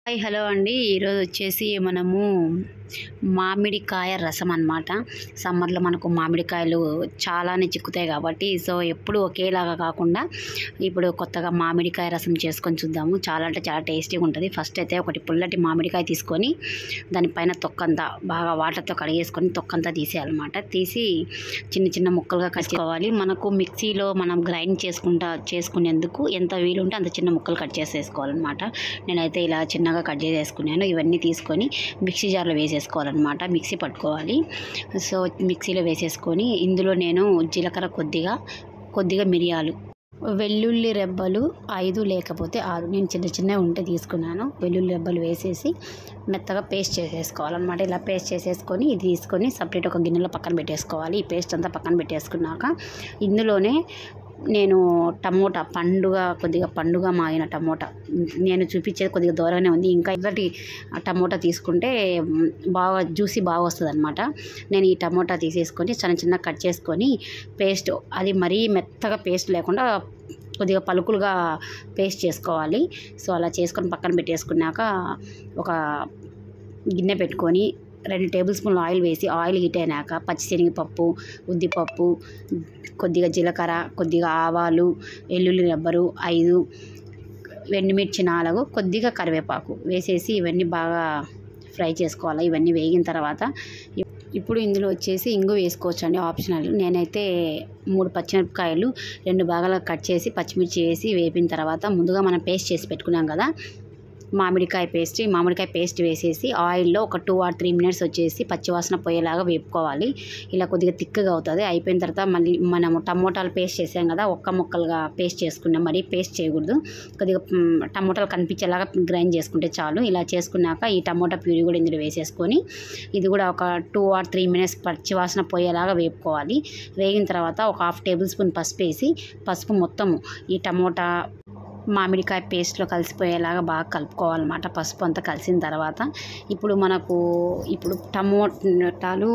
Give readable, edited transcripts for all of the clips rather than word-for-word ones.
Hi hello అండి. ఈరోజు వచ్చేసి మనము మామిడికాయ రసం అన్నమాట. సమ్మర్లో మనకు మామిడికాయలు చాలానే చిక్కుతాయి కాబట్టి ఎప్పుడు ఒకేలాగా కాకుండా ఇప్పుడు కొత్తగా మామిడికాయ రసం చేసుకొని చూద్దాము. చాలా అంటే చాలా టేస్టీగా ఉంటుంది. ఫస్ట్ అయితే ఒకటి పుల్లటి మామిడికాయ తీసుకొని దానిపైన తొక్కంతా బాగా వాటర్తో కడిగేసుకొని తొక్కంతా తీసేయాలన్నమాట. తీసి చిన్న చిన్న ముక్కలుగా కట్ చేసుకోవాలి. మనకు మిక్సీలో మనం గ్రైండ్ చేసుకునేందుకు ఎంత వీలుంటే అంత చిన్న ముక్కలు కట్ చేసేసుకోవాలన్నమాట. నేనైతే ఇలా చిన్నగా కట్ చేసేసుకున్నాను. ఇవన్నీ తీసుకొని మిక్సీ జార్లో వేసేసుకోవాలన్నమాట. మిక్సీ పట్టుకోవాలి. మిక్సీలో వేసేసుకొని ఇందులో నేను జీలకర్ర కొద్దిగా మిరియాలు, వెల్లుల్లి రెబ్బలు 5 లేకపోతే 6 నేను చిన్న చిన్నవి ఉంటే తీసుకున్నాను. వెల్లుల్లి రెబ్బలు వేసేసి మెత్తగా పేస్ట్ చేసేసుకోవాలన్నమాట. ఇలా పేస్ట్ చేసేసుకొని ఇది తీసుకొని సపరేట్ ఒక గిన్నెలో పక్కన పెట్టేసుకోవాలి. ఈ పేస్ట్ అంతా పక్కన పెట్టేసుకున్నాక ఇందులోనే నేను టమోటా కొద్దిగా పండుగ మాగిన టమోటా, నేను చూపించేది కొద్దిగా దూరంగానే ఉంది. ఇంకా ఇద్దటి టమోటా తీసుకుంటే బాగా జ్యూసీ బాగా వస్తుంది అనమాట. నేను ఈ టమోటా తీసేసుకొని చిన్న కట్ చేసుకొని పేస్ట్, అది మరీ మెత్తగా పేస్ట్ లేకుండా కొద్దిగా పలుకులుగా పేస్ట్ చేసుకోవాలి. అలా చేసుకొని పక్కన పెట్టేసుకున్నాక ఒక గిన్నె పెట్టుకొని 2 టేబుల్ స్పూన్లు ఆయిల్ వేసి ఆయిల్ హీట్ అయినాక పచ్చిశనగపప్పు, ఉద్దిపప్పు, కొద్దిగా జీలకర్ర, కొద్దిగా ఆవాలు, వెల్లుల్లి రబ్బరు 5, ఎండుమిర్చి 4, కొద్దిగా కరివేపాకు వేసేసి ఇవన్నీ బాగా ఫ్రై చేసుకోవాలి. ఇవన్నీ వేగిన తర్వాత ఇప్పుడు ఇందులో వచ్చేసి ఇంగు వేసుకోవచ్చు అండి, ఆప్షనల్. నేనైతే 3 పచ్చిమిరపకాయలు 2 భాగాలుగా కట్ చేసి పచ్చిమిర్చి వేసి వేపిన తర్వాత ముందుగా మనం పేస్ట్ చేసి పెట్టుకున్నాం కదా మామిడికాయ పేస్ట్ వేసేసి ఆయిల్లో ఒక 2 or 3 మినిట్స్ వచ్చేసి పచ్చివాసన పోయేలాగా వేపుకోవాలి. ఇలా కొద్దిగా తిక్కగా అవుతుంది. అయిపోయిన తర్వాత మళ్ళీ మనము టమోటాలు పేస్ట్ చేసాం కదా, ముక్కలుగా పేస్ట్ చేసుకున్నాం. మరీ పేస్ట్ చేయకూడదు. కొద్దిగా టమోటాలు కనిపించేలాగా గ్రైండ్ చేసుకుంటే చాలు. ఇలా చేసుకున్నాక ఈ టమోటా ప్యూరీ కూడా ఇందులో వేసేసుకొని ఇది కూడా ఒక 2 or 3 మినిట్స్ పచ్చివాసన పోయేలాగా వేపుకోవాలి. వేగిన తర్వాత ఒక 1/2 టేబుల్ స్పూన్ పసుపు వేసి మొత్తము ఈ టమోటా మామిడికాయ పేస్ట్లో కలిసిపోయేలాగా బాగా కలుపుకోవాలన్నమాట. పసుపు అంతా కలిసిన తర్వాత ఇప్పుడు టమోటాలు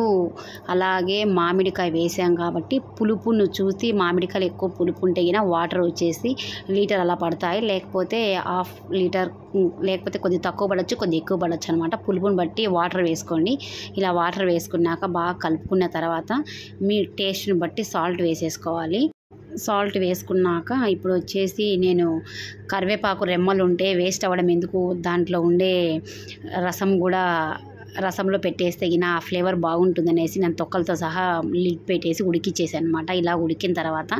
అలాగే మామిడికాయ వేసాం కాబట్టి పులుపును చూసి మామిడికాయలు ఎక్కువ పులుపు ఉంటే వాటర్ వచ్చేసి లీటర్ అలా పడతాయి. లేకపోతే 1/2 లీటర్, లేకపోతే కొద్దిగా తక్కువ పడవచ్చు, కొద్దిగా ఎక్కువ పడవచ్చు అనమాట. పులుపుని బట్టి వాటర్ వేసుకోండి. ఇలా వాటర్ వేసుకున్నాక బాగా కలుపుకున్న తర్వాత మీ టేస్ట్ని బట్టి సాల్ట్ వేసేసుకోవాలి. సాల్ట్ వేసుకున్నాక ఇప్పుడు వచ్చేసి నేను కరివేపాకు రెమ్మలు ఉంటే వేస్ట్ అవ్వడం ఎందుకు, దాంట్లో ఉండే రసంలో పెట్టేస్తే ఆ ఫ్లేవర్ బాగుంటుందనేసి నేను తొక్కలతో సహా లిడ్ పెట్టేసి ఉడికిచ్చేసాను అనమాట. ఇలా ఉడికిన తర్వాత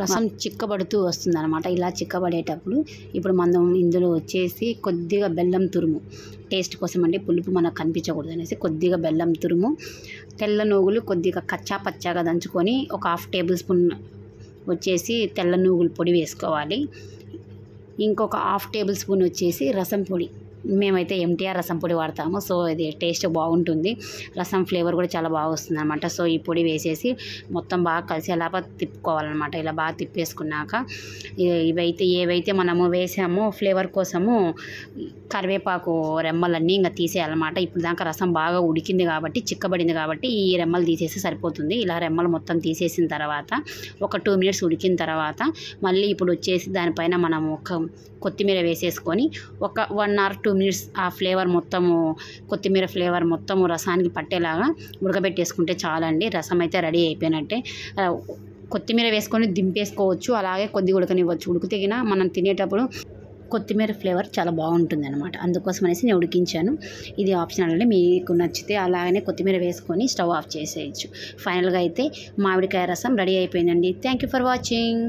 రసం చిక్కబడుతూ వస్తుంది అనమాట. ఇలా చిక్కబడేటప్పుడు ఇప్పుడు మనం ఇందులో వచ్చేసి కొద్దిగా బెల్లం తురుము, టేస్ట్ కోసం అంటే పులుపు మనకు కనిపించకూడదు అనేసి కొద్దిగా బెల్లం తురుము, తెల్ల నూగులు కొద్దిగా కచ్చా పచ్చాగా దంచుకొని ఒక 1/2 టేబుల్ స్పూన్ వచ్చేసి తెల్ల నూగులు పొడి వేసుకోవాలి. ఇంకొక 1/2 టేబుల్ స్పూన్ వచ్చేసి రసం పొడి, మేమైతే ఎంటీఆర్ రసం పొడి వాడతాము. ఇది టేస్ట్ బాగుంటుంది. రసం ఫ్లేవర్ కూడా చాలా బాగా వస్తుంది అనమాట. ఈ పొడి వేసేసి మొత్తం బాగా కలిసేలాగా తిప్పుకోవాలన్నమాట. ఇలా బాగా తిప్పేసుకున్నాక ఏవైతే మనము వేసామో ఫ్లేవర్ కోసము కరివేపాకు రెమ్మలన్నీ ఇంకా తీసేయాలన్నమాట. ఇప్పుడు దాకా రసం బాగా ఉడికింది కాబట్టి, చిక్కబడింది కాబట్టి ఈ రెమ్మలు తీసేసి సరిపోతుంది. ఇలా రెమ్మలు మొత్తం తీసేసిన తర్వాత ఒక 2 మినిట్స్ ఉడికిన తర్వాత మళ్ళీ ఇప్పుడు వచ్చేసి దానిపైన మనము ఒక కొత్తిమీర వేసేసుకొని ఒక 1 or 2 మినిట్స్ ఆ ఫ్లేవర్ మొత్తము, కొత్తిమీర ఫ్లేవర్ మొత్తము రసానికి పట్టేలాగా ఉడకబెట్టేసుకుంటే చాలండి. రసం అయితే రెడీ అయిపోయినట్టే. కొత్తిమీర వేసుకొని దింపేసుకోవచ్చు, అలాగే కొద్దిగా ఉడకనివ్వచ్చు. ఉడికితే మనం తినేటప్పుడు కొత్తిమీర ఫ్లేవర్ చాలా బాగుంటుంది అనమాట. అందుకోసం అనేసి నేను ఉడికించాను. ఇది ఆప్షనల్ అండి, మీకు నచ్చితే అలాగనే కొత్తిమీర వేసుకొని స్టవ్ ఆఫ్ చేసేయచ్చు. ఫైనల్గా అయితే మామిడికాయ రసం రెడీ అయిపోయిందండి. Thank you for watching.